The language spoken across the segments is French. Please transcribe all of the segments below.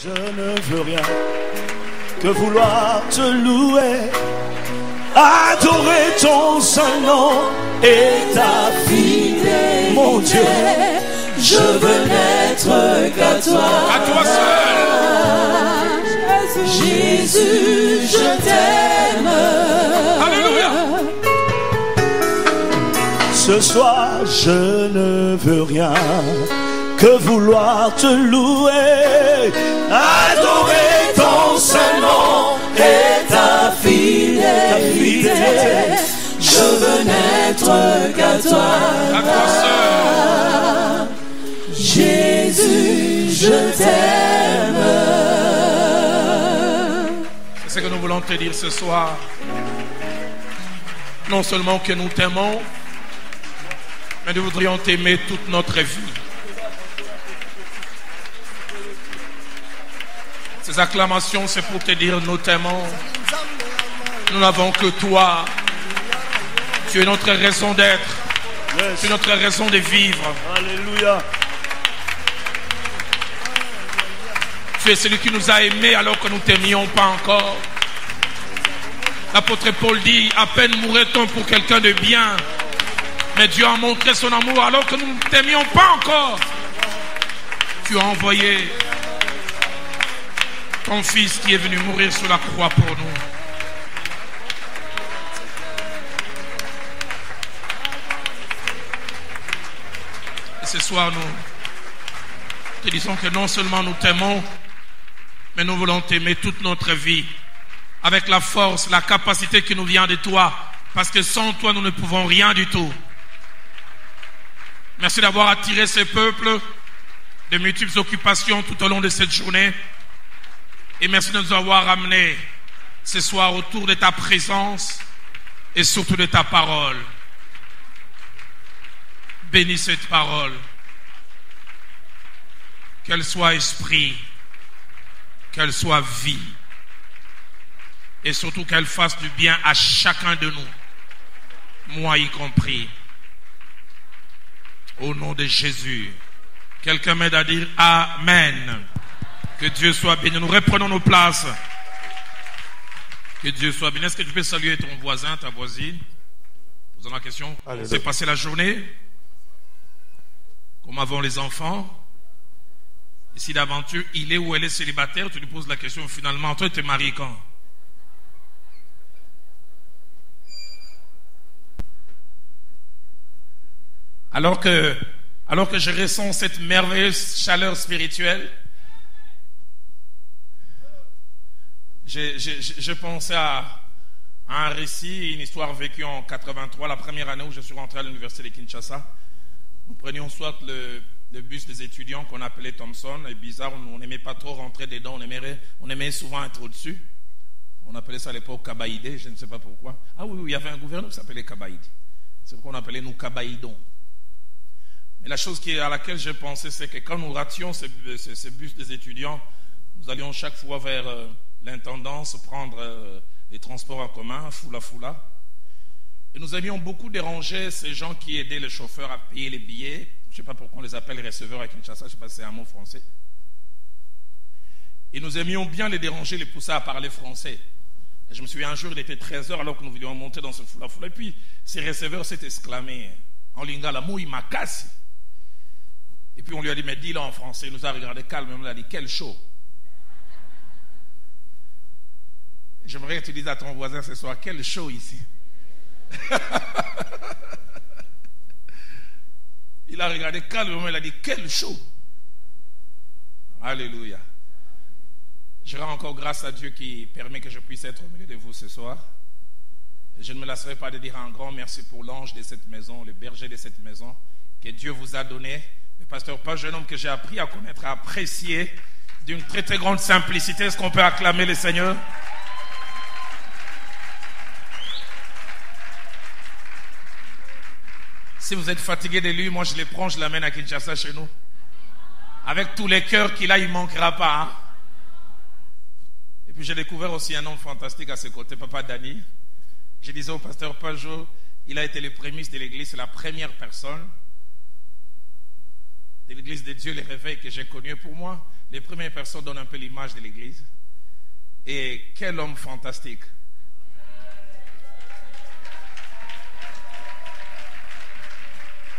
Je ne veux rien que vouloir te louer, adorer ton saint nom et ta fidélité. Mon Dieu, je veux n'être qu'à toi. À toi seul. Jésus, je t'aime. Alléluia. Ce soir, je ne veux rien que vouloir te louer, adorer ton saint nom et ta fidélité. Je veux n'être qu'à toi. À toi seul. Jésus, je t'aime. C'est ce que nous voulons te dire ce soir. Non seulement que nous t'aimons, mais nous voudrions t'aimer toute notre vie. Ces acclamations, c'est pour te dire nous t'aimons. Nous n'avons que toi. Tu es notre raison d'être. Tu es notre raison de vivre. Alléluia. Tu es celui qui nous a aimés alors que nous ne t'aimions pas encore. L'apôtre Paul dit, à peine mourrait-on pour quelqu'un de bien, mais Dieu a montré son amour alors que nous ne t'aimions pas encore. Tu as envoyé ton fils qui est venu mourir sur la croix pour nous. Et ce soir, nous te disons que non seulement nous t'aimons, mais nous voulons t'aimer toute notre vie, avec la force, la capacité qui nous vient de toi, parce que sans toi, nous ne pouvons rien du tout. Merci d'avoir attiré ce peuple de multiples occupations tout au long de cette journée. Et merci de nous avoir amenés ce soir autour de ta présence et surtout de ta parole. Bénis cette parole. Qu'elle soit esprit, qu'elle soit vie. Et surtout qu'elle fasse du bien à chacun de nous, moi y compris. Au nom de Jésus. Quelqu'un m'aide à dire Amen. Que Dieu soit béni. Nous reprenons nos places. Que Dieu soit béni. Est-ce que tu peux saluer ton voisin, ta voisine? Vous avez la question? Vous avez passé la journée? Comment vont les enfants? Et si d'aventure il est ou elle est célibataire, tu lui poses la question finalement, toi tu es marié quand? Alors que je ressens cette merveilleuse chaleur spirituelle, je pensais à un récit, une histoire vécue en 83, la première année où je suis rentré à l'université de Kinshasa. Nous prenions soit le bus des étudiants qu'on appelait Thompson, et bizarre, on n'aimait pas trop rentrer dedans, on aimait souvent être au-dessus. On appelait ça à l'époque Kabaïdé, je ne sais pas pourquoi. Ah oui, il y avait un gouverneur qui s'appelait Kabaïdé. C'est pourquoi on appelait nous Kabaïdons. Mais la chose à laquelle je pensais, c'est que quand nous rations ce bus des étudiants, nous allions chaque fois vers l'intendance prendre les transports en commun, foula. Et nous aimions beaucoup déranger ces gens qui aidaient les chauffeurs à payer les billets. Je ne sais pas pourquoi on les appelle receveurs à Kinshasa, je ne sais pas si c'est un mot français. Et nous aimions bien les déranger, les pousser à parler français. Et je me souviens un jour, il était 13h alors que nous voulions monter dans ce foula. Et puis ces receveurs s'étaient exclamés en lingala, mouille ma casse. Et puis on lui a dit, mais dis-le en français. Il nous a regardé calmement, il a dit, quel show. J'aimerais que tu dises à ton voisin ce soir, quel show ici. Il a regardé calmement, il a dit, quel show. Alléluia. Je rends encore grâce à Dieu qui permet que je puisse être au milieu de vous ce soir. Et je ne me lasserai pas de dire un grand merci pour l'ange de cette maison, le berger de cette maison, que Dieu vous a donné. Le pasteur Paul, jeune homme que j'ai appris à connaître, à apprécier d'une très très grande simplicité. Est-ce qu'on peut acclamer le Seigneur? Si vous êtes fatigué de lui, moi je les prends, je l'amène à Kinshasa chez nous. Avec tous les cœurs qu'il a, il ne manquera pas. Hein? Et puis j'ai découvert aussi un homme fantastique à ses côtés, Papa Dani. Je disais au pasteur Pajot, il a été le prémisse de l'église, c'est la première personne de l'église de Dieu, les réveils que j'ai connus. Pour moi, les premières personnes donnent un peu l'image de l'église. Et quel homme fantastique.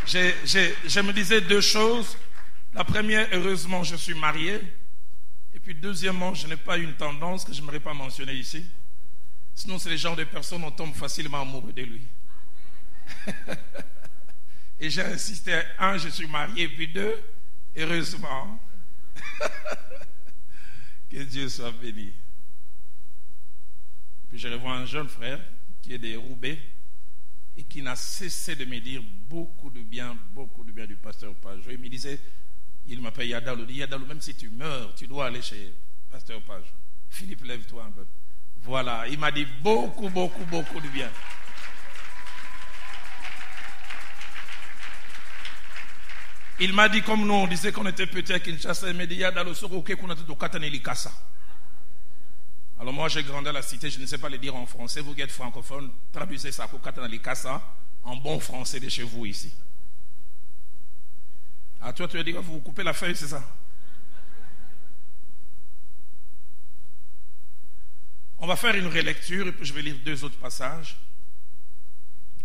Je me disais deux choses. La première, heureusement, je suis marié. Et puis deuxièmement, je n'ai pas une tendance que je n'aimerais pas mentionner ici. Sinon, c'est le genre de personnes, on tombe facilement amoureux de lui. Et j'ai insisté, un, je suis marié, puis deux, heureusement. Que Dieu soit béni. Puis je revois un jeune frère qui est de Roubaix et qui n'a cessé de me dire beaucoup de bien du pasteur Page. Il me disait, il m'appelle Yadalou, il dit Yadalou, même si tu meurs, tu dois aller chez pasteur Page. Philippe, lève-toi un peu. Voilà, il m'a dit beaucoup de bien. Il m'a dit, comme nous on disait qu'on était petit à Kinshasa, il m'a dit Yadalou, soroke qu'on a tout au Katane Likasa. Alors moi j'ai grandi à la cité, je ne sais pas le dire en français, vous qui êtes francophone, traduisez ça au Katane Likasa en bon français de chez vous ici. Ah toi tu vas dire, vous coupez la feuille, c'est ça? On va faire une relecture et puis je vais lire deux autres passages.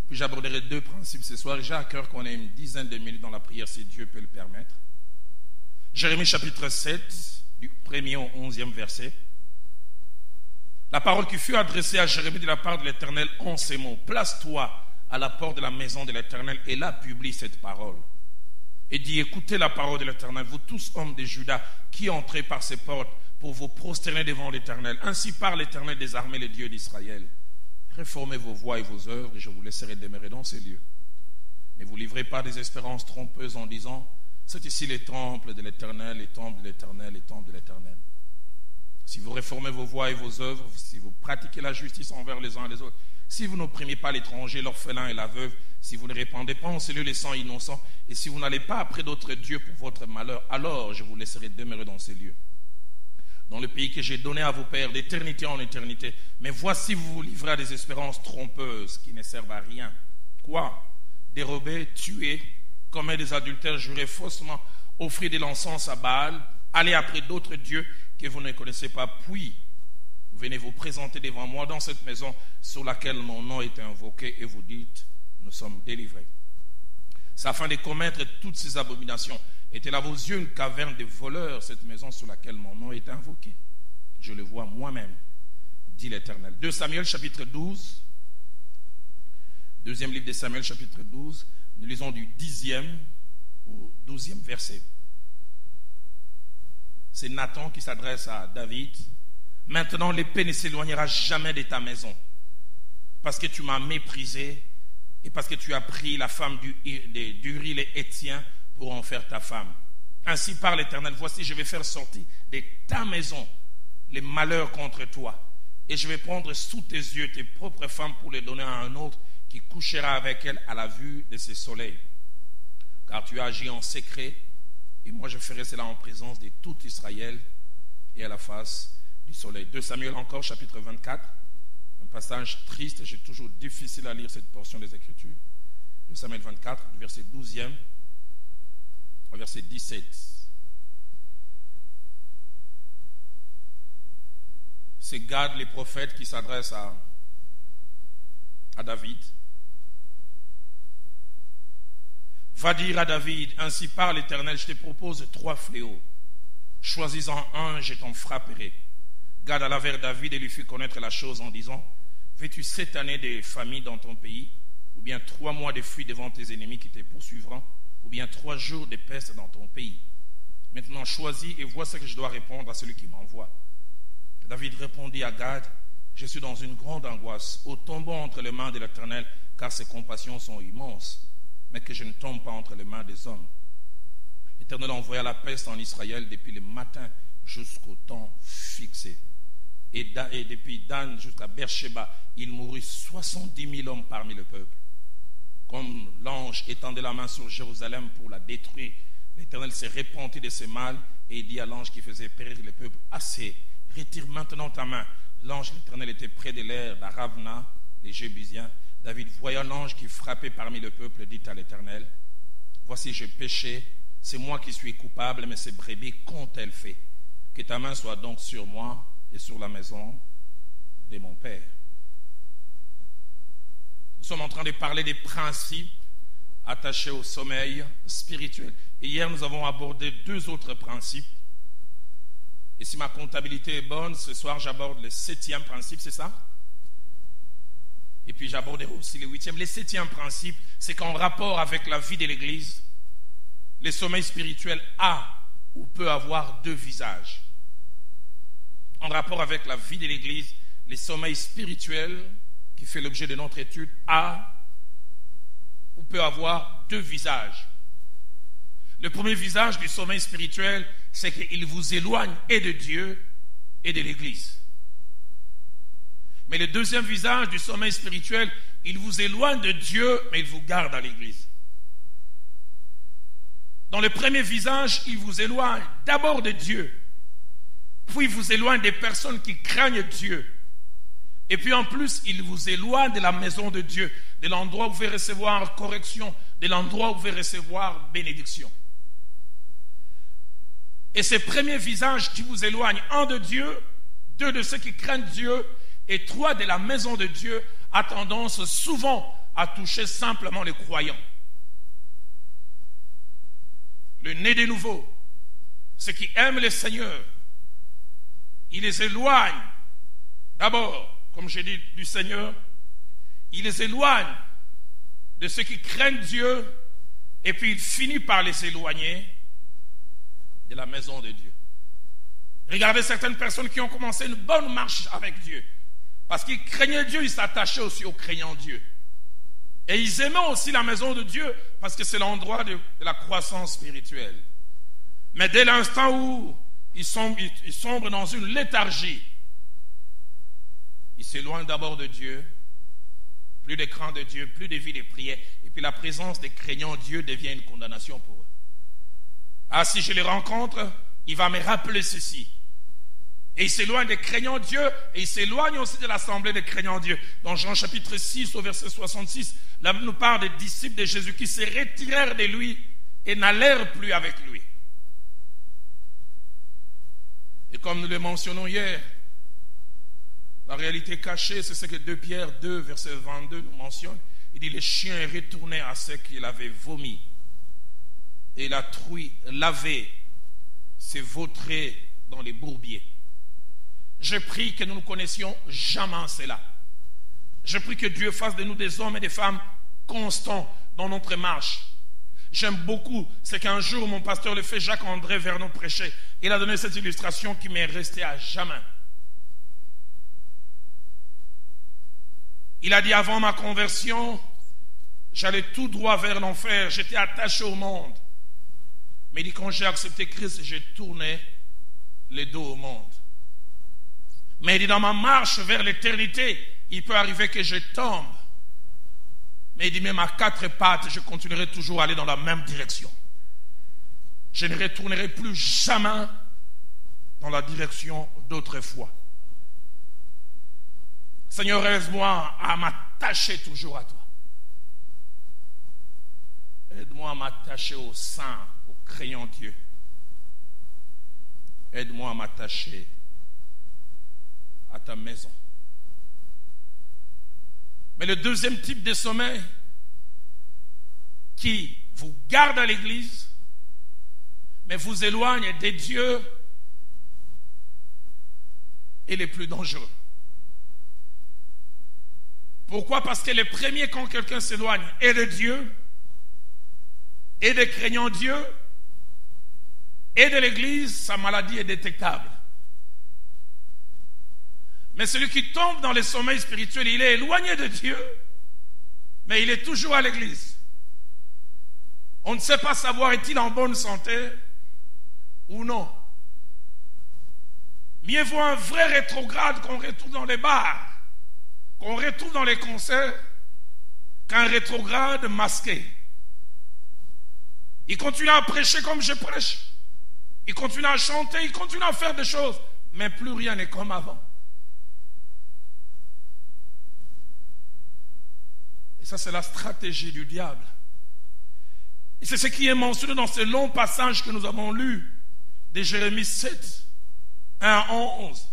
Puis j'aborderai deux principes ce soir. J'ai à cœur qu'on ait une dizaine de minutes dans la prière si Dieu peut le permettre. Jérémie chapitre 7, du 1er au 11e verset. La parole qui fut adressée à Jérémie de la part de l'Éternel en ces mots. Place-toi à la porte de la maison de l'Éternel et là publie cette parole. Et dis, écoutez la parole de l'Éternel, vous tous hommes de Juda, qui entrez par ces portes pour vous prosterner devant l'Éternel. Ainsi parle l'Éternel des armées, le Dieu d'Israël. Réformez vos voies et vos œuvres et je vous laisserai demeurer dans ces lieux. Ne vous livrez pas des espérances trompeuses en disant, c'est ici les temples de l'Éternel, les temples de l'Éternel, les temples de l'Éternel. Si vous réformez vos voies et vos œuvres, si vous pratiquez la justice envers les uns et les autres, si vous n'opprimez pas l'étranger, l'orphelin et la veuve, si vous ne répandez pas en ces lieux les sangs innocents, et si vous n'allez pas après d'autres dieux pour votre malheur, alors je vous laisserai demeurer dans ces lieux. Dans le pays que j'ai donné à vos pères, d'éternité en éternité. Mais voici, vous vous livrez à des espérances trompeuses qui ne servent à rien. Quoi? Dérober, tuer, commettre des adultères, jurer faussement, offrir de l'encens à Baal, aller après d'autres dieux que vous ne connaissez pas, puis vous venez vous présenter devant moi dans cette maison sur laquelle mon nom est invoqué et vous dites, nous sommes délivrés. C'est afin de commettre toutes ces abominations. Était à vos yeux une caverne de voleurs, cette maison sur laquelle mon nom est invoqué. Je le vois moi-même, dit l'Éternel. 2 Samuel chapitre 12, deuxième livre de Samuel chapitre 12, nous lisons du 10e au 12e verset. C'est Nathan qui s'adresse à David. Maintenant l'épée ne s'éloignera jamais de ta maison, parce que tu m'as méprisé et parce que tu as pris la femme d'Uri les Hétiens pour en faire ta femme. Ainsi parle l'Éternel, voici je vais faire sortir de ta maison les malheurs contre toi, et je vais prendre sous tes yeux tes propres femmes pour les donner à un autre qui couchera avec elles à la vue de ses soleils. Car tu as agi en secret, et moi je ferai cela en présence de tout Israël et à la face du soleil. 2 Samuel encore, chapitre 24, un passage triste, j'ai toujours difficile à lire cette portion des Écritures. 2 Samuel 24, verset 12e, verset 17. C'est Gad, les prophètes, qui s'adresse à David. Va dire à David, ainsi parle l'Éternel, je te propose 3 fléaux. Choisis-en un, je t'en frapperai. Gad alla vers David et lui fit connaître la chose en disant, veux-tu 7 années de famine dans ton pays, ou bien 3 mois de fuite devant tes ennemis qui te poursuivront, ou bien 3 jours de peste dans ton pays. Maintenant choisis et vois ce que je dois répondre à celui qui m'envoie. David répondit à Gad, je suis dans une grande angoisse, au tombant entre les mains de l'Éternel, car ses compassions sont immenses, mais que je ne tombe pas entre les mains des hommes. L'Éternel envoya la peste en Israël depuis le matin jusqu'au temps fixé. Et depuis Dan jusqu'à Beersheba, il mourut 70 000 hommes parmi le peuple. Comme l'ange étendait la main sur Jérusalem pour la détruire, l'Éternel s'est repenti de ses mal et il dit à l'ange qui faisait périr le peuple, assez, retire maintenant ta main. L'ange de l'Éternel était près de l'air d'Aravna, les Jébusiens. David, voyant l'ange qui frappait parmi le peuple, dit à l'Éternel, voici j'ai péché, C'est moi qui suis coupable, mais ces brebis qu'ont-elles fait? Que ta main soit donc sur moi et sur la maison de mon Père. Nous sommes en train de parler des principes attachés au sommeil spirituel. Et hier, nous avons abordé 2 autres principes. Et si ma comptabilité est bonne, ce soir, j'aborde le 7e principe, c'est ça? Et puis j'aborderai aussi le 8e. Le 7e principe, c'est qu'en rapport avec la vie de l'Église, le sommeil spirituel a ou peut avoir 2 visages. En rapport avec la vie de l'Église, le sommeil spirituel, qui fait l'objet de notre étude, a ou peut avoir 2 visages. Le premier visage du sommeil spirituel, c'est qu'il vous éloigne et de Dieu et de l'Église. Mais le deuxième visage du sommeil spirituel, il vous éloigne de Dieu, mais il vous garde à l'Église. Dans le premier visage, il vous éloigne d'abord de Dieu, puis il vous éloigne des personnes qui craignent Dieu. Et puis en plus, il vous éloigne de la maison de Dieu, de l'endroit où vous pouvez recevoir correction, de l'endroit où vous pouvez recevoir bénédiction. Et ce premier visage qui vous éloigne, 1 de Dieu, 2 de ceux qui craignent Dieu, et 3 de la maison de Dieu, a tendance souvent à toucher simplement les croyants. Le né de nouveau, ceux qui aiment le Seigneur, il les éloigne d'abord, comme j'ai dit, du Seigneur. Il les éloigne de ceux qui craignent Dieu, et puis il finit par les éloigner de la maison de Dieu. Regardez certaines personnes qui ont commencé une bonne marche avec Dieu. Parce qu'ils craignaient Dieu, ils s'attachaient aussi aux craignants Dieu. Et ils aimaient aussi la maison de Dieu, parce que c'est l'endroit de la croissance spirituelle. Mais dès l'instant où ils sombrent dans une léthargie, ils s'éloignent d'abord de Dieu, plus de crainte de Dieu, plus de vie de prière, et puis la présence des craignants Dieu devient une condamnation pour eux. Ah, si je les rencontre, il va me rappeler ceci. Et il s'éloigne des craignants Dieu, et il s'éloigne aussi de l'assemblée des craignants Dieu. Dans Jean chapitre 6, au verset 66, là nous parle des disciples de Jésus qui se retirèrent de lui et n'allèrent plus avec lui. Et comme nous le mentionnons hier, la réalité cachée, c'est ce que 2 Pierre 2, verset 22 nous mentionne. Il dit, les chiens retournaient à ceux qu'il avait vomi. Et la truie lavée s'est vautrée dans les bourbiers. Je prie que nous ne connaissions jamais cela. Je prie que Dieu fasse de nous des hommes et des femmes constants dans notre marche. J'aime beaucoup ce qu'un jour mon pasteur le fait, Jacques-André Vernon prêchait. Il a donné cette illustration qui m'est restée à jamais. Il a dit, avant ma conversion, j'allais tout droit vers l'enfer, j'étais attaché au monde. Mais il dit, quand j'ai accepté Christ, j'ai tourné les dos au monde. Mais il dit, dans ma marche vers l'éternité, il peut arriver que je tombe. Mais il dit, même à 4 pattes, je continuerai toujours à aller dans la même direction. Je ne retournerai plus jamais dans la direction d'autrefois. Seigneur, aide-moi à m'attacher toujours à toi. Aide-moi à m'attacher au saint, au craignant Dieu. Aide-moi à m'attacher à ta maison. Mais le deuxième type de sommeil qui vous garde à l'église, mais vous éloigne des dieux, est le plus dangereux. Pourquoi? Parce que le premier, quand quelqu'un s'éloigne, est de Dieu, et de craignant Dieu, et de l'église, sa maladie est détectable. Mais celui qui tombe dans le sommeil spirituel, il est éloigné de Dieu, mais il est toujours à l'église. On ne sait pas savoir est-il en bonne santé ou non. Mieux vaut un vrai rétrograde qu'on retrouve dans les bars, qu'on retrouve dans les concerts, qu'un rétrograde masqué. Il continue à prêcher comme je prêche. Il continue à chanter, il continue à faire des choses, mais plus rien n'est comme avant. Et ça, c'est la stratégie du diable. Et c'est ce qui est mentionné dans ce long passage que nous avons lu de Jérémie 7, 1 à 11.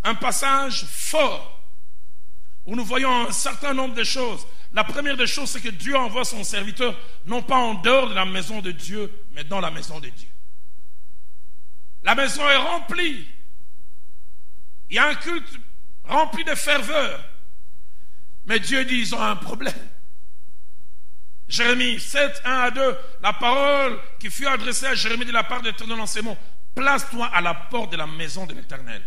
Un passage fort où nous voyons un certain nombre de choses. La première des choses, c'est que Dieu envoie son serviteur non pas en dehors de la maison de Dieu, mais dans la maison de Dieu. La maison est remplie. Il y a un culte rempli de ferveur. Mais Dieu dit, ils ont un problème. Jérémie 7, 1 à 2, la parole qui fut adressée à Jérémie de la part de l'Éternel en ces mots: place-toi à la porte de la maison de l'Éternel.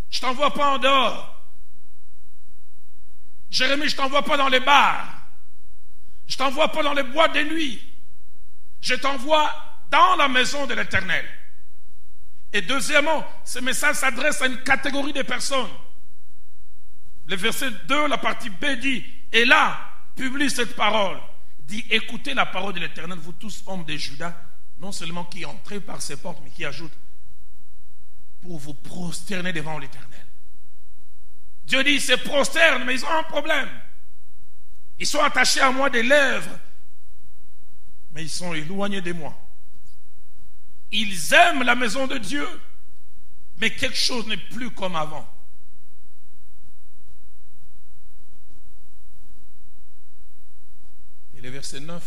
Je ne t'envoie pas en dehors. Jérémie, je ne t'envoie pas dans les bars. Je ne t'envoie pas dans les boîtes de nuit. Je t'envoie dans la maison de l'Éternel. Et deuxièmement, ce message s'adresse à une catégorie de personnes. Le verset 2, la partie B dit: et là, publie cette parole. Dit: écoutez la parole de l'Éternel, vous tous hommes de Juda, non seulement qui entrez par ces portes, mais qui ajoute: pour vous prosterner devant l'Éternel. Dieu dit: ils se prosternent, mais ils ont un problème. Ils sont attachés à moi des lèvres, mais ils sont éloignés de moi. Ils aiment la maison de Dieu, mais quelque chose n'est plus comme avant. Et le verset 9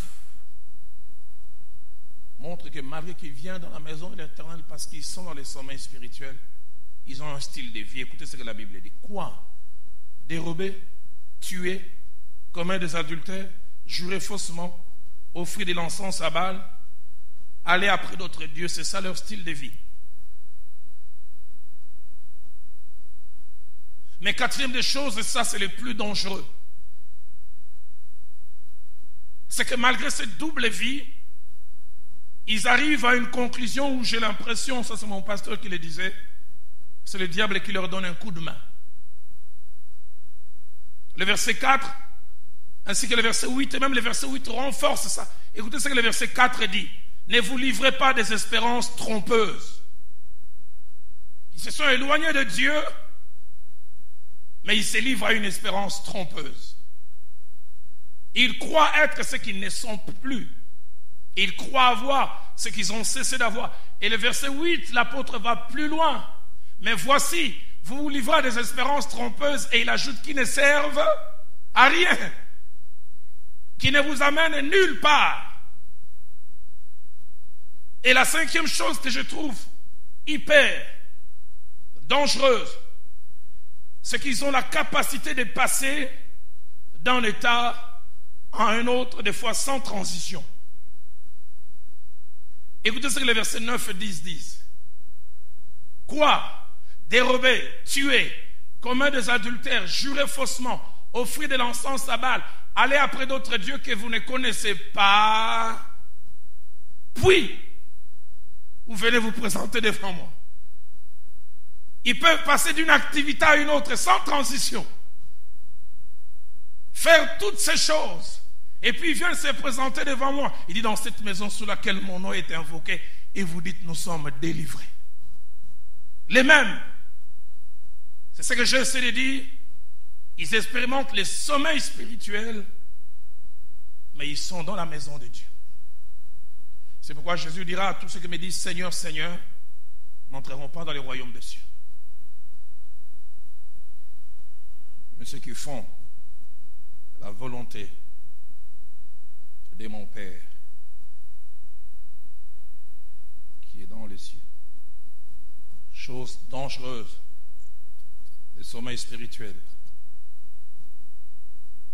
montre que malgré qu'ils viennent dans la maison de l'Éternel parce qu'ils sont dans les sommeils spirituels, ils ont un style de vie. Écoutez ce que la Bible dit. Quoi? Dérober, tuer, commettre des adultères, jurer faussement, offrir de l'encens à Baal, aller après d'autres dieux, c'est ça leur style de vie. Mais quatrième des choses, et ça c'est le plus dangereux, c'est que malgré cette double vie, ils arrivent à une conclusion où j'ai l'impression, ça c'est mon pasteur qui le disait, c'est le diable qui leur donne un coup de main. Le verset 4, ainsi que le verset 8, et même le verset 8 renforce ça. Écoutez ce que le verset 4 dit: ne vous livrez pas des espérances trompeuses. Ils se sont éloignés de Dieu, mais ils se livrent à une espérance trompeuse. Ils croient être ce qu'ils ne sont plus. Ils croient avoir ce qu'ils ont cessé d'avoir. Et le verset 8, l'apôtre va plus loin. Mais voici, vous vous livrez à des espérances trompeuses, et il ajoute, qui ne servent à rien, qui ne vous amènent nulle part. Et la cinquième chose que je trouve hyper dangereuse, c'est qu'ils ont la capacité de passer d'un état à un autre, des fois sans transition. Écoutez ce que les versets 9 et 10 disent. Quoi? Dérober, tuer, commettre des adultères, jurer faussement, offrir de l'encens à Baal, aller après d'autres dieux que vous ne connaissez pas, puis vous venez vous présenter devant moi. Ils peuvent passer d'une activité à une autre sans transition, faire toutes ces choses, et puis ils viennent se présenter devant moi. Il dit: dans cette maison sous laquelle mon nom est invoqué, et vous dites: nous sommes délivrés. Les mêmes, c'est ce que j'essaie de dire, ils expérimentent les sommeils spirituels, mais ils sont dans la maison de Dieu. C'est pourquoi Jésus dira à tous ceux qui me disent: Seigneur, Seigneur, n'entreront pas dans les royaumes des cieux, mais ceux qui font la volonté de mon Père qui est dans les cieux. Chose dangereuse, le sommeil spirituel,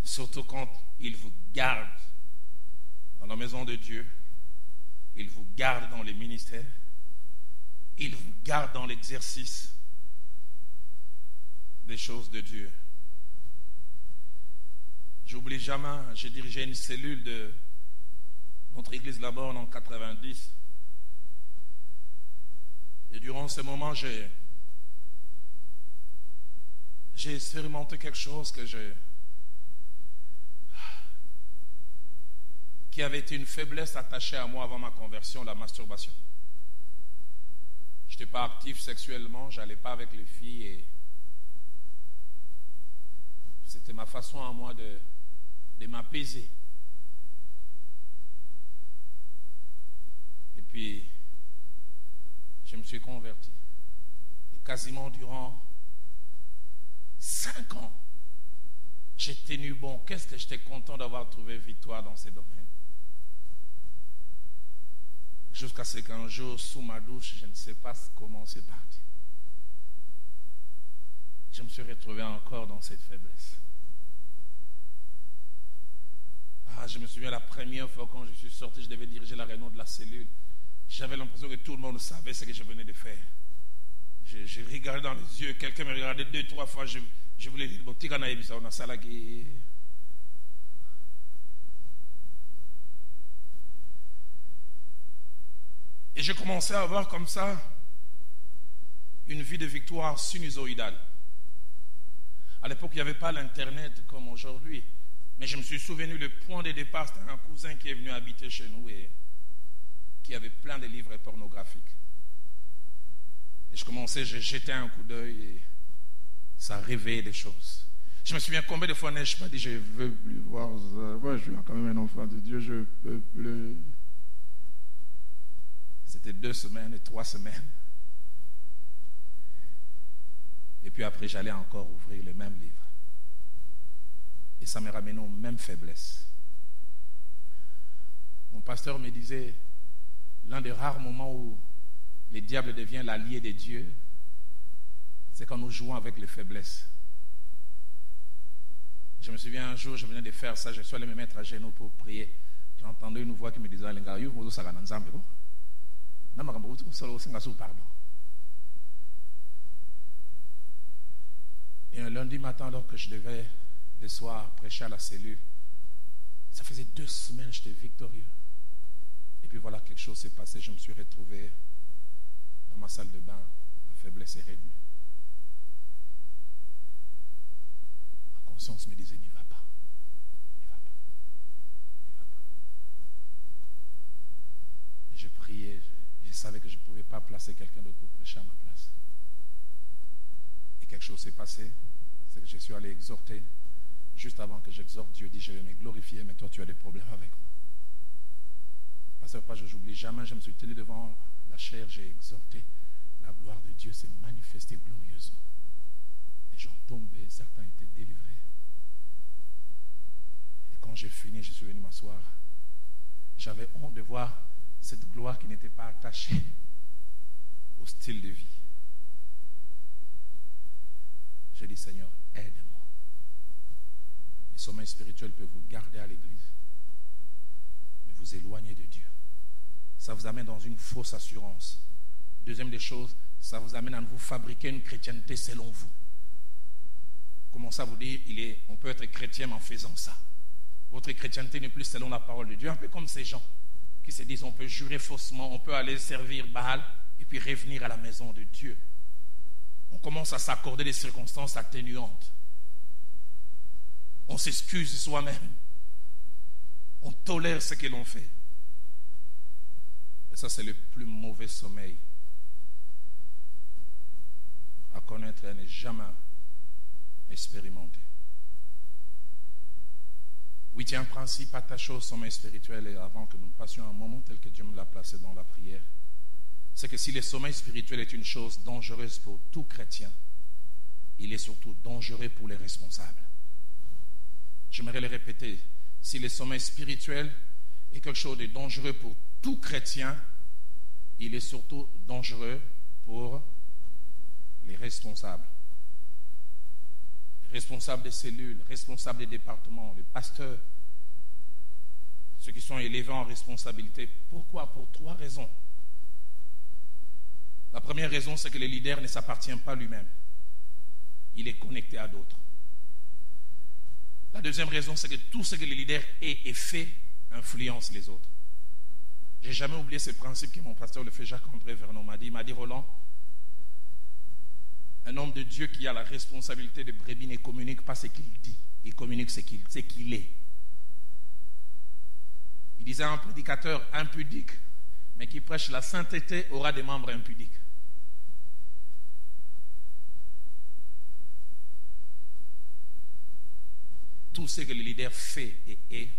surtout quand il vous garde dans la maison de Dieu, il vous garde dans les ministères, il vous garde dans l'exercice des choses de Dieu. J'oublie jamais, j'ai dirigé une cellule de notre église là-bas en 90. Et durant ce moment, j'ai expérimenté quelque chose qui avait été une faiblesse attachée à moi avant ma conversion, la masturbation. Je n'étais pas actif sexuellement, je n'allais pas avec les filles, et c'était ma façon à moi de m'apaiser. puis, je me suis converti. Et quasiment durant 5 ans, j'ai tenu bon. Qu'est-ce que j'étais content d'avoir trouvé victoire dans ces domaines. Jusqu'à ce qu'un jour, sous ma douche, je ne sais pas comment c'est parti. Je me suis retrouvé encore dans cette faiblesse. Je me souviens la première fois quand je suis sorti, je devais diriger la réunion de la cellule. J'avais l'impression que tout le monde savait ce que je venais de faire. Je regardais dans les yeux, quelqu'un me regardait 2-3 fois, je voulais dire, bon, tika na ebisa, on a ça là qui... Et je commençais à avoir comme ça une vie de victoire sinusoïdale. À l'époque, il n'y avait pas l'internet comme aujourd'hui. Mais je me suis souvenu, le point de départ, c'était un cousin qui est venu habiter chez nous et qui avait plein de livres pornographiques. Et je commençais, j'ai jeté un coup d'œil et ça réveillait des choses. Je me souviens combien de fois n'ai-je pas dit, je veux plus voir ça. Moi, je suis quand même un enfant de Dieu, je peux plus. C'était 2 semaines et 3 semaines. Et puis après, j'allais encore ouvrir le même livre. Et ça me ramenait aux mêmes faiblesses. Mon pasteur me disait, l'un des rares moments où le diable devient l'allié de Dieu, c'est quand nous jouons avec les faiblesses. Je me souviens un jour, je venais de faire ça, je suis allé me mettre à genoux pour prier. J'ai entendu une voix qui me disait, pardon. Et un lundi matin, alors que je devais le soir prêcher à la cellule, ça faisait 2 semaines, j'étais victorieux. Et puis voilà, quelque chose s'est passé, je me suis retrouvé dans ma salle de bain, la faiblesse est réduite. Ma conscience me disait, n'y va pas, n'y va pas, n'y va pas. Et je priais, je savais que je ne pouvais pas placer quelqu'un d'autre pour prêcher à ma place. Et quelque chose s'est passé, c'est que je suis allé exhorter. Juste avant que j'exhorte, Dieu dit, je vais me glorifier, mais toi tu as des problèmes avec moi. Pasteur, pas, je n'oublie jamais, je me suis tenu devant la chair, j'ai exhorté. La gloire de Dieu s'est manifestée glorieusement. Les gens tombaient, certains étaient délivrés. Et quand j'ai fini, je suis venu m'asseoir. J'avais honte de voir cette gloire qui n'était pas attachée au style de vie. J'ai dit, Seigneur, aide-moi. Le sommeil spirituel peut vous garder à l'église, mais vous éloigner de Dieu. Ça vous amène dans une fausse assurance. Deuxième des choses, ça vous amène à vous fabriquer une chrétienté selon vous. Comment ça vous dire, on peut être chrétien en faisant ça. Votre chrétienté n'est plus selon la parole de Dieu, un peu comme ces gens qui se disent on peut jurer faussement, on peut aller servir Baal et puis revenir à la maison de Dieu. On commence à s'accorder des circonstances atténuantes. On s'excuse soi-même. On tolère ce que l'on fait. Et ça, c'est le plus mauvais sommeil à connaître et ne jamais expérimenter. 8e principe attaché au sommeil spirituel, et avant que nous passions un moment tel que Dieu me l'a placé dans la prière, c'est que si le sommeil spirituel est une chose dangereuse pour tout chrétien, il est surtout dangereux pour les responsables. J'aimerais le répéter. Si le sommeil spirituel est quelque chose de dangereux pour tout chrétien, il est surtout dangereux pour les responsables. Les responsables des cellules, les responsables des départements, les pasteurs, ceux qui sont élevés en responsabilité. Pourquoi? Pour 3 raisons. La première raison, c'est que le leader ne s'appartient pas lui-même. Il est connecté à d'autres. La deuxième raison, c'est que tout ce que le leader est et fait influence les autres. Je n'ai jamais oublié ce principe que mon pasteur, le fait Jacques-André Vernon, m'a dit. Il m'a dit, Roland, un homme de Dieu qui a la responsabilité de brebis ne communique pas ce qu'il dit. Il communique ce qu'il est. Il disait, un prédicateur impudique, mais qui prêche la sainteté, aura des membres impudiques. Tout ce que le leader fait et est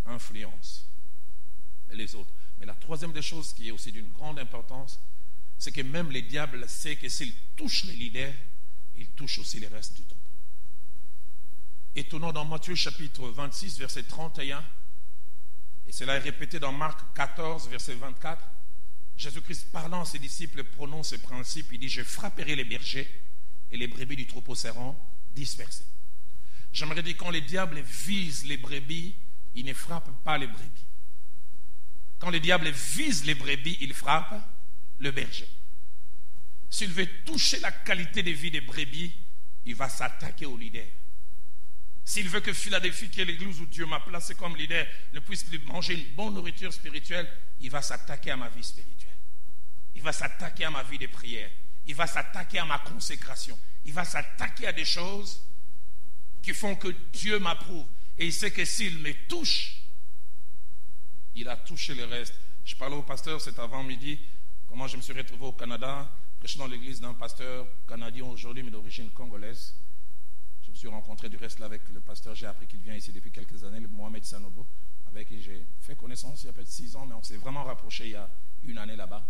influence les autres. Mais la troisième des choses qui est aussi d'une grande importance, c'est que même les diables savent que s'ils touchent les leaders, ils touchent aussi les restes du troupeau. Étonnant, dans Matthieu chapitre 26, verset 31, et cela est répété dans Marc 14, verset 24, Jésus-Christ parlant à ses disciples prononce ce principe, il dit « Je frapperai les bergers et les brebis du troupeau seront dispersées ». J'aimerais dire, quand les diables visent les brebis, ils ne frappent pas les brebis. Quand les diables visent les brebis, ils frappent le berger. S'il veut toucher la qualité de vie des brebis, il va s'attaquer au leader. S'il veut que Philadelphie, qui est l'église où Dieu m'a placé comme leader, ne puisse plus manger une bonne nourriture spirituelle, il va s'attaquer à ma vie spirituelle. Il va s'attaquer à ma vie de prière. Il va s'attaquer à ma consécration. Il va s'attaquer à des choses qui font que Dieu m'approuve. Et il sait que s'il me touche, il a touché le reste. Je parlais au pasteur cet avant-midi, comment je me suis retrouvé au Canada, prêchant dans l'église d'un pasteur canadien aujourd'hui, mais d'origine congolaise. Je me suis rencontré du reste là avec le pasteur, j'ai appris qu'il vient ici depuis quelques années, le Mohamed Sanobo, avec qui j'ai fait connaissance il y a peut-être 6 ans, mais on s'est vraiment rapproché il y a 1 année là-bas.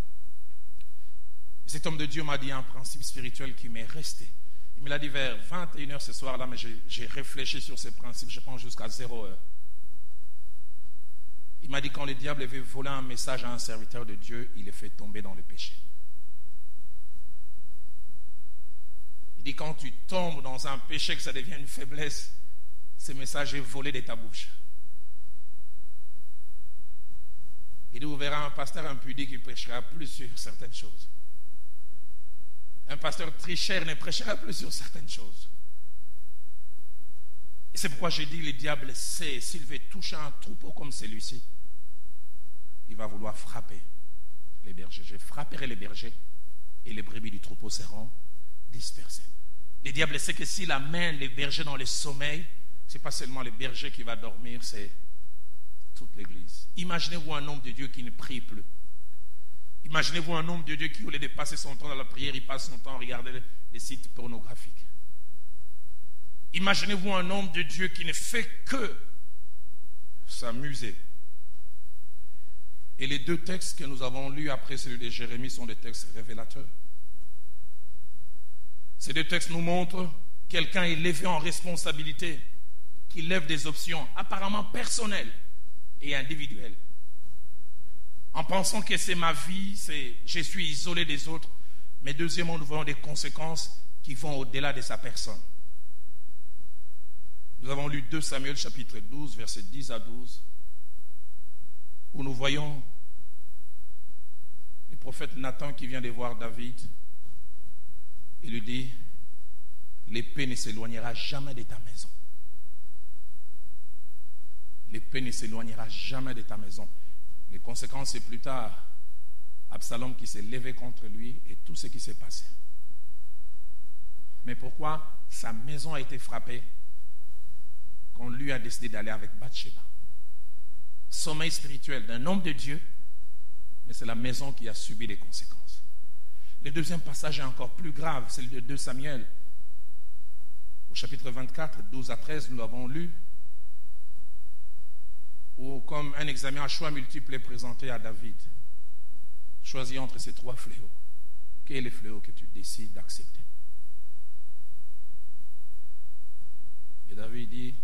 Et cet homme de Dieu m'a dit un principe spirituel qui m'est resté. Il me l'a dit vers 21h ce soir-là, mais j'ai réfléchi sur ces principes, je pense jusqu'à 0h. Il m'a dit, quand le diable veut voler un message à un serviteur de Dieu, il le fait tomber dans le péché. Il dit, quand tu tombes dans un péché, que ça devient une faiblesse, ce message est volé de ta bouche. Il dit, vous verrez un pasteur impudique qui prêchera plus sur certaines choses. Un pasteur tricheur ne prêchera plus sur certaines choses. Et c'est pourquoi j'ai dit, le diable sait, s'il veut toucher un troupeau comme celui-ci, il va vouloir frapper les bergers. Je frapperai les bergers et les brebis du troupeau seront dispersées. Le diable sait que s'il amène les bergers dans le sommeil, ce n'est pas seulement le berger qui va dormir, c'est toute l'église. Imaginez-vous un homme de Dieu qui ne prie plus. Imaginez-vous un homme de Dieu qui, au lieu de passer son temps dans la prière, il passe son temps à regarder les sites pornographiques. Imaginez-vous un homme de Dieu qui ne fait que s'amuser. Et les 2 textes que nous avons lus après celui de Jérémie sont des textes révélateurs. Ces 2 textes nous montrent quelqu'un élevé en responsabilité, qui lève des options apparemment personnelles et individuelles, en pensant que c'est ma vie, je suis isolé des autres. Mais deuxièmement, nous voyons des conséquences qui vont au-delà de sa personne. Nous avons lu 2 Samuel chapitre 12, versets 10 à 12, où nous voyons le prophète Nathan qui vient de voir David. Il lui dit, l'épée ne s'éloignera jamais de ta maison. L'épée ne s'éloignera jamais de ta maison. Les conséquences, c'est plus tard Absalom qui s'est levé contre lui et tout ce qui s'est passé. Mais pourquoi sa maison a été frappée quand lui a décidé d'aller avec Bathsheba? Sommeil spirituel d'un homme de Dieu, mais c'est la maison qui a subi les conséquences. Le deuxième passage est encore plus grave, c'est le de 2 Samuel. Au chapitre 24, 12 à 13, nous l'avons lu, où comme un examen à choix multiple est présenté à David. Choisis entre ces 3 fléaux. Quel est le fléau que tu décides d'accepter? Et David dit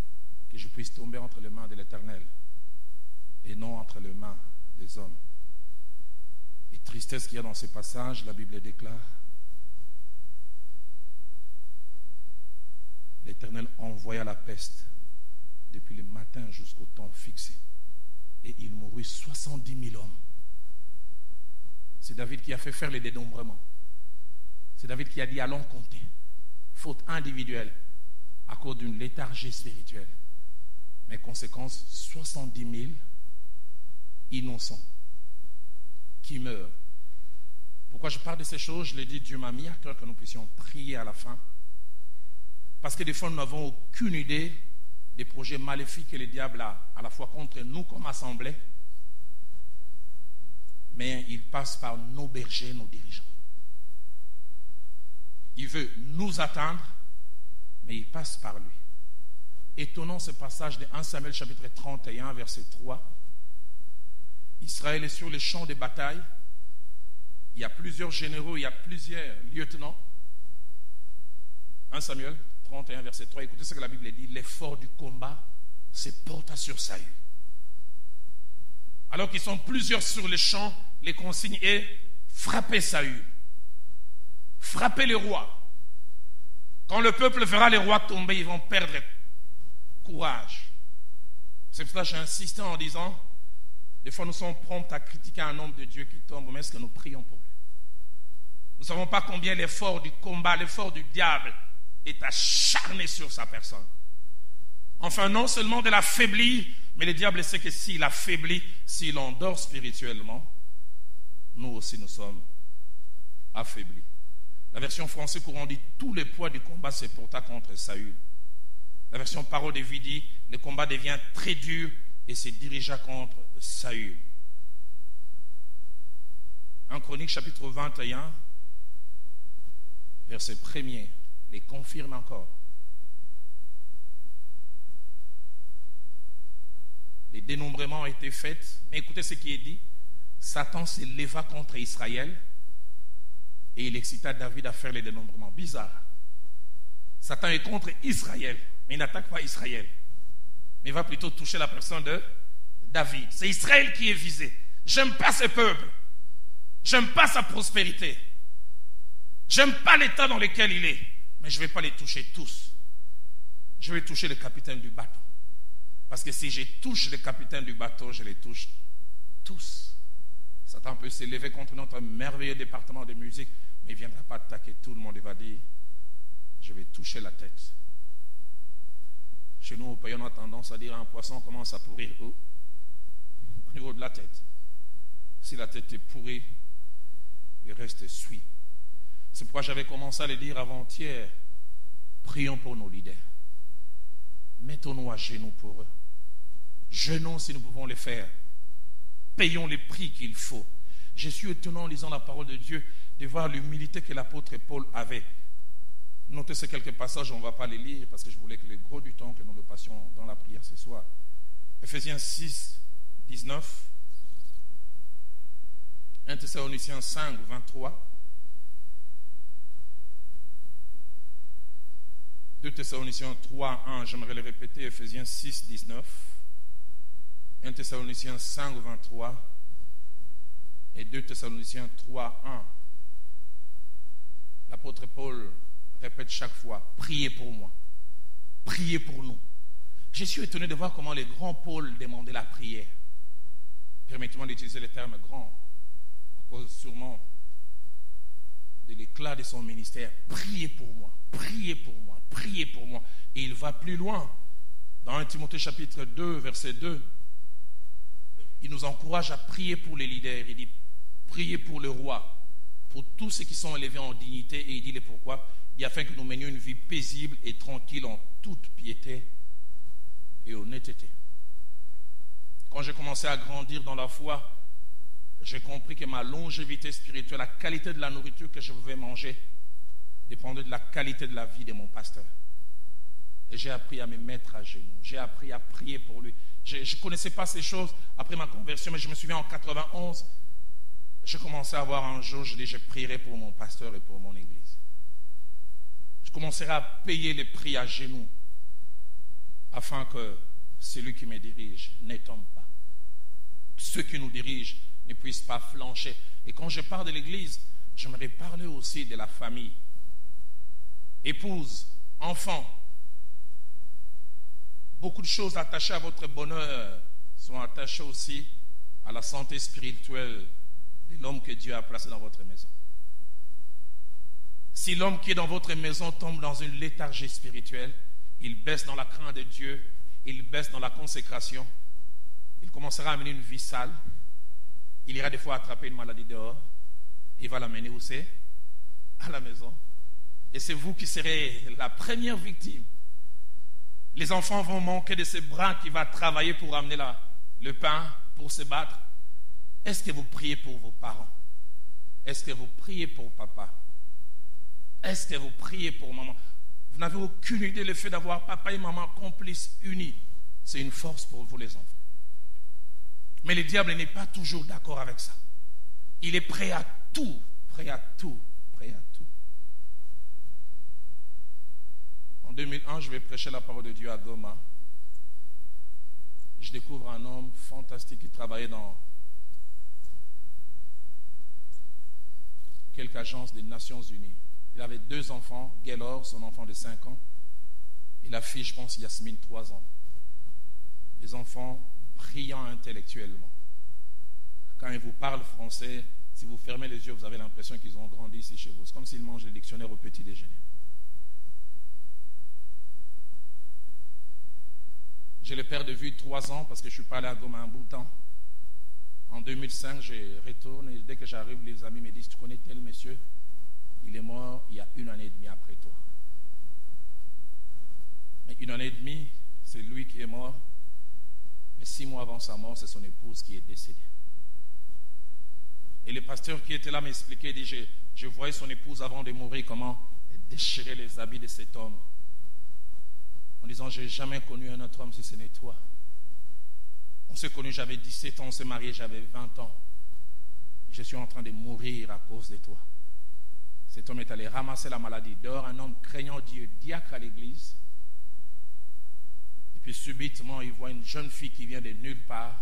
que je puisse tomber entre les mains de l'Éternel et non entre les mains des hommes. Et tristesse qu'il y a dans ces passages, la Bible déclare, l'Éternel envoya la peste depuis le matin jusqu'au temps fixé. Et il mourut 70 000 hommes. C'est David qui a fait faire les dénombrements. C'est David qui a dit allons compter. Faute individuelle à cause d'une léthargie spirituelle. Mais conséquence, 70 000 innocents qui meurent. Pourquoi je parle de ces choses? Je l'ai dit, Dieu m'a mis à cœur que nous puissions prier à la fin. Parce que des fois nous n'avons aucune idée des projets maléfiques que le diable a à la fois contre nous comme assemblée, mais il passe par nos bergers, nos dirigeants. Il veut nous atteindre, mais il passe par lui. Étonnant ce passage de 1 Samuel chapitre 31, verset 3. Israël est sur les champs de bataille. Il y a plusieurs généraux, il y a plusieurs lieutenants. 1 Samuel 31, verset 3. Écoutez ce que la Bible dit. L'effort du combat se porta sur Saül. Alors qu'ils sont plusieurs sur les champs, les consignes est frapper Saül. Frapper les rois. Quand le peuple verra les rois tomber, ils vont perdre courage. C'est pour cela que j'ai insisté en disant, des fois nous sommes prompts à critiquer un homme de Dieu qui tombe, mais est-ce que nous prions pour lui? Nous ne savons pas combien l'effort du combat, l'effort du diable est acharné sur sa personne. Enfin, non seulement de l'affaiblir, mais le diable sait que s'il affaiblit, s'il endort spirituellement, nous aussi nous sommes affaiblis. La version française courant dit « Tout le poids du combat se porta contre Saül ». La version parole de vie dit « Le combat devient très dur et se dirigea contre Saül ». 1 Chronique chapitre 21, verset 1er, les confirme encore. Les dénombrements ont été faits, mais écoutez ce qui est dit. Satan s'éleva contre Israël et il excita David à faire les dénombrements. Bizarre. Satan est contre Israël, mais il n'attaque pas Israël. Mais il va plutôt toucher la personne de David. C'est Israël qui est visé. J'aime pas ce peuple. J'aime pas sa prospérité. J'aime pas l'état dans lequel il est. Mais je ne vais pas les toucher tous. Je vais toucher le capitaine du bateau. Parce que si je touche le capitaine du bateau, je les touche tous. Satan peut s'élever contre notre merveilleux département de musique, mais il ne viendra pas attaquer tout le monde. Il va dire, je vais toucher la tête. Chez nous, au pays, on a tendance à dire un poisson commence à pourrir où? Au niveau de la tête. Si la tête est pourrie, le reste suit. C'est pourquoi j'avais commencé à le dire avant-hier. Prions pour nos leaders. Mettons-nous à genoux pour eux. Jeûnons si nous pouvons le faire. Payons les prix qu'il faut. Je suis étonné en lisant la parole de Dieu de voir l'humilité que l'apôtre Paul avait. Notez ces quelques passages, on ne va pas les lire parce que je voulais que le gros du temps que nous le passions dans la prière ce soir. Ephésiens 6, 19. 1 Thessaloniciens 5, 23. 2 Thessaloniciens 3, 1, j'aimerais le répéter, Ephésiens 6, 19. 1 Thessaloniciens 5, 23. Et 2 Thessaloniciens 3, 1. L'apôtre Paul répète chaque fois, priez pour moi. Priez pour nous. Je suis étonné de voir comment les grands Paul demandaient la prière. Permettez-moi d'utiliser le terme grand, à cause sûrement de l'éclat de son ministère. Priez pour moi, priez pour moi, priez pour moi. Et il va plus loin. Dans 1 Timothée chapitre 2, verset 2, il nous encourage à prier pour les leaders. Il dit, priez pour le roi, pour tous ceux qui sont élevés en dignité. Et il dit le pourquoi. Il dit afin que nous menions une vie paisible et tranquille en toute piété et honnêteté. Quand j'ai commencé à grandir dans la foi, j'ai compris que ma longévité spirituelle, la qualité de la nourriture que je pouvais manger, dépendait de la qualité de la vie de mon pasteur. Et j'ai appris à me mettre à genoux. J'ai appris à prier pour lui. Je ne connaissais pas ces choses après ma conversion, mais je me souviens en 91, j'ai commencé à voir un jour, je dis, je prierai pour mon pasteur et pour mon église. Je commencerai à payer les prix à genoux afin que celui qui me dirige ne tombe pas. Ceux qui nous dirigent ne puissent pas flancher. Et quand je parle de l'église, j'aimerais parler aussi de la famille. Épouse, enfants. Beaucoup de choses attachées à votre bonheur sont attachées aussi à la santé spirituelle de l'homme que Dieu a placé dans votre maison. Si l'homme qui est dans votre maison tombe dans une léthargie spirituelle, il baisse dans la crainte de Dieu, il baisse dans la consécration, il commencera à mener une vie sale, il ira des fois attraper une maladie dehors, il va l'amener où c'est? À la maison. Et c'est vous qui serez la première victime. Les enfants vont manquer de ce bras qui va travailler pour amener le pain, pour se battre. Est-ce que vous priez pour vos parents? Est-ce que vous priez pour papa? Est-ce que vous priez pour maman? Vous n'avez aucune idée, le fait d'avoir papa et maman complices unis, c'est une force pour vous les enfants. Mais le diable n'est pas toujours d'accord avec ça. Il est prêt à tout, prêt à tout, prêt à tout. En 2001, je vais prêcher la parole de Dieu à Goma. Je découvre un homme fantastique qui travaillait dans quelques agences des Nations Unies. Il avait 2 enfants, Gaylor, son enfant de 5 ans, et la fille, je pense, Yasmine, 3 ans. Des enfants brillants intellectuellement. Quand ils vous parlent français, si vous fermez les yeux, vous avez l'impression qu'ils ont grandi ici chez vous. C'est comme s'ils mangent le dictionnaire au petit déjeuner. Je l'ai perdu de vue 3 ans parce que je suis pas allé à Goma un bout de temps. En 2005, je retourne et dès que j'arrive, les amis me disent, tu connais tel monsieur? Il est mort il y a 1 année et demie après toi. Mais 1 année et demie, c'est lui qui est mort. Mais 6 mois avant sa mort, c'est son épouse qui est décédée. Et le pasteur qui était là m'expliquait, il dit, je voyais son épouse avant de mourir, comment elle déchirait les habits de cet homme. En disant, je n'ai jamais connu un autre homme si ce n'est toi. On s'est connus, j'avais 17 ans, on s'est mariés, j'avais 20 ans. Je suis en train de mourir à cause de toi. Cet homme est allé ramasser la maladie dehors, un homme craignant Dieu, diacre à l'église. Et puis subitement, il voit une jeune fille qui vient de nulle part.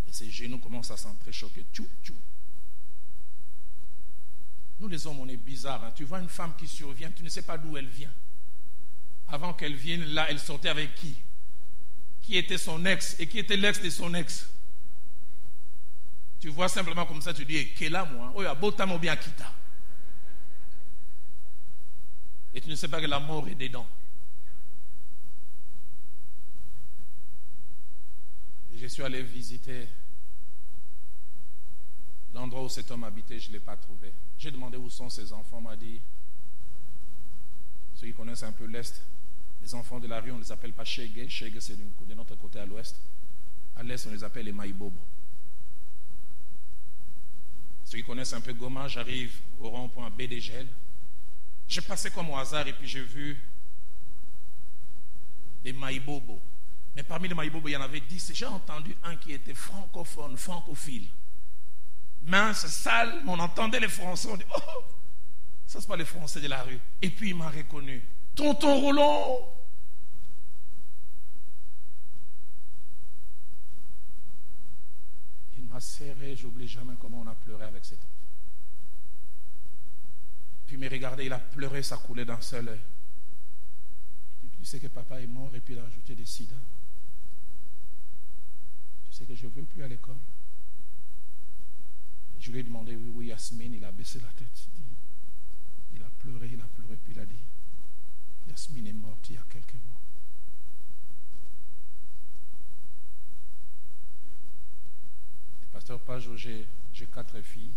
Et ses genoux commencent à s'entrechoquer. Tchou, tchou. Nous les hommes, on est bizarres. Hein? Tu vois une femme qui survient, tu ne sais pas d'où elle vient. Avant qu'elle vienne, là, elle sortait avec qui? Qui était son ex? Et qui était l'ex de son ex? Tu vois simplement comme ça, tu dis, quel a moi? Oh, il y a beau temps, bien quitta. Et tu ne sais pas que la mort est dedans. Et je suis allé visiter l'endroit où cet homme habitait, je ne l'ai pas trouvé. J'ai demandé où sont ses enfants, on m'a dit, ceux qui connaissent un peu l'Est, les enfants de la rue, on ne les appelle pas Shege. Shege, c'est de notre côté à l'Ouest. À l'Est, on les appelle les Maïbobo. Ceux qui connaissent un peu Goma, j'arrive au rond-point BDGL. J'ai passé comme au hasard et puis j'ai vu les Maïbobo. Mais parmi les Maïbobo, il y en avait 10. J'ai entendu un qui était francophone, francophile. Mince, sale, mais on entendait les Français. On dit, oh, ça c'est pas les Français de la rue. Et puis il m'a reconnu. Tonton Roland. Il m'a serré, j'oublie jamais comment on a pleuré avec cet enfant. Puis il m'a regardé, il a pleuré, ça coulait d'un seul œil. Tu sais que papa est mort, et puis il a ajouté des sida. Tu sais que je ne veux plus à l'école. Je lui ai demandé, oui, Yasmine, il a baissé la tête. Il a pleuré, puis il a dit, Yasmine est morte il y a quelques mois. Le pasteur Page, j'ai 4 filles.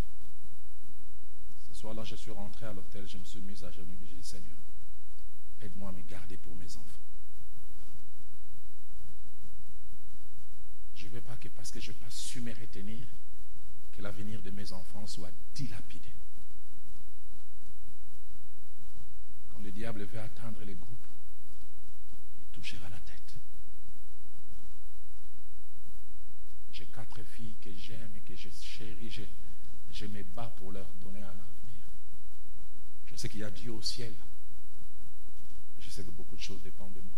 Ce soir-là, je suis rentré à l'hôtel, je me suis mis à genoux et j'ai dit, Seigneur, aide-moi à me garder pour mes enfants. Je ne veux pas que parce que je n'ai pas su me retenir, que l'avenir de mes enfants soit dilapidé. Quand le diable veut atteindre les groupes, il touchera la tête. J'ai 4 filles que j'aime et que je chéris. Je me bats pour leur donner un avenir. Je sais qu'il y a Dieu au ciel. Je sais que beaucoup de choses dépendent de moi.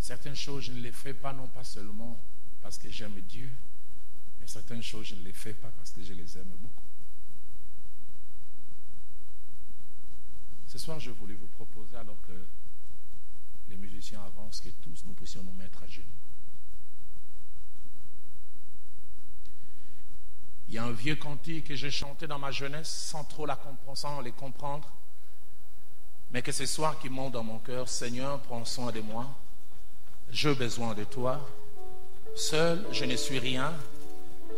Certaines choses, je ne les fais pas, non pas seulement parce que j'aime Dieu, mais certaines choses, je ne les fais pas parce que je les aime beaucoup. Ce soir, je voulais vous proposer, alors que les musiciens avancent, que tous nous puissions nous mettre à genoux. Il y a un vieux cantique que j'ai chanté dans ma jeunesse sans trop sans les comprendre, mais que ce soir qui monte dans mon cœur. Seigneur, prends soin de moi, j'ai besoin de toi, seul je ne suis rien,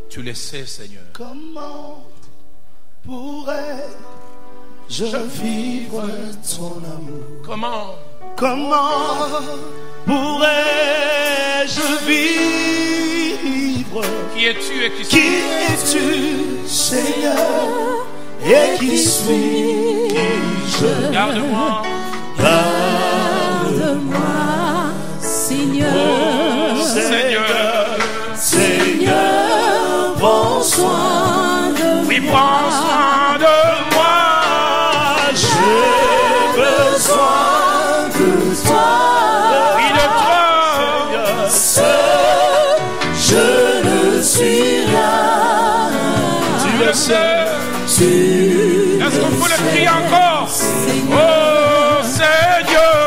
tu le sais, Seigneur. Comment pourrais-je vivre ton amour? Comment pourrais-je vivre? Qui es-tu et qui es-tu, Seigneur? Et qui suis-je? Garde-moi, Seigneur. Oh, Seigneur, il prend soin de moi. J'ai besoin de toi. Oui, de toi. Seul, je ne suis rien. Tu le sais. Est-ce qu'on peut le crier encore? Oh Seigneur,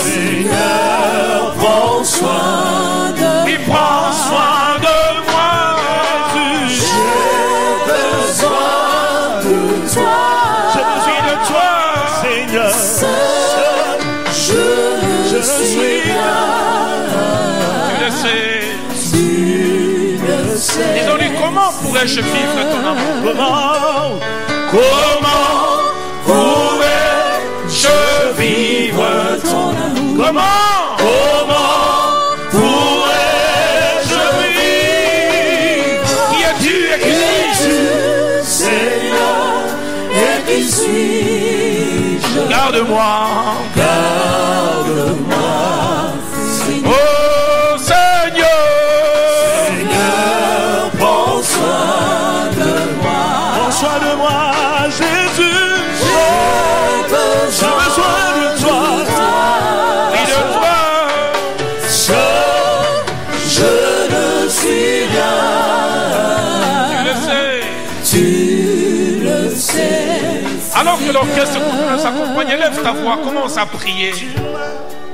Seigneur, prends soin de moi. il prend soin de moi. J'ai besoin de toi. J'ai besoin de toi, Seigneur. Seul, je ne suis rien. tu le sais. Tu le sais. Disons-lui, comment pourrais-je vivre ton amour? Comment pourrais-je vivre ton amour? Comment pourrais-je vivre? Qui es-tu et qui suis-je? Seigneur, et qui suis-je? Garde-moi, Garde-moi, Seigneur. oh Seigneur. Seigneur, prends soin de moi. Prends soin de moi, Jésus. J'ai besoin de toi. Oui, de toi. Seul, je ne suis rien. Tu le sais. Tu le sais. Alors que l'orchestre continue de s'accompagner, lève ta voix, commence à prier.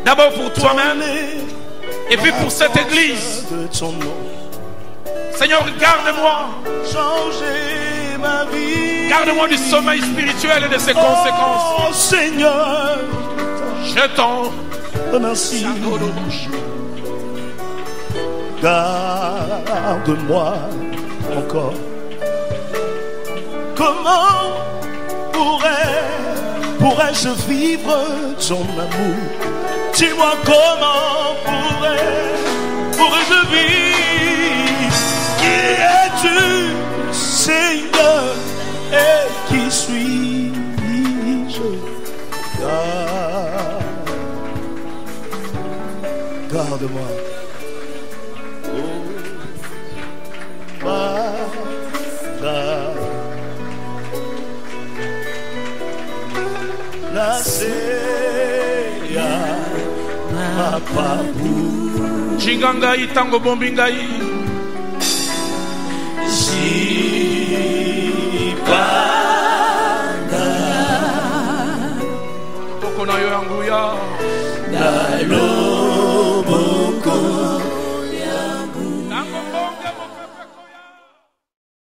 D'abord pour toi-même et puis pour cette église. De ton nom, Seigneur, garde-moi. changer ma vie. Garde-moi du sommeil spirituel et de ses conséquences. Oh Seigneur, Je t'en remercie. Garde-moi encore. Comment pourrais-je vivre ton amour? Dis-moi comment pourrais-je vivre? Qui es-tu, Seigneur, et qui suis-je? Garde-moi. La seya mapabu Jingangai tango bombingai. Jipanda Toko na yo yangu ya.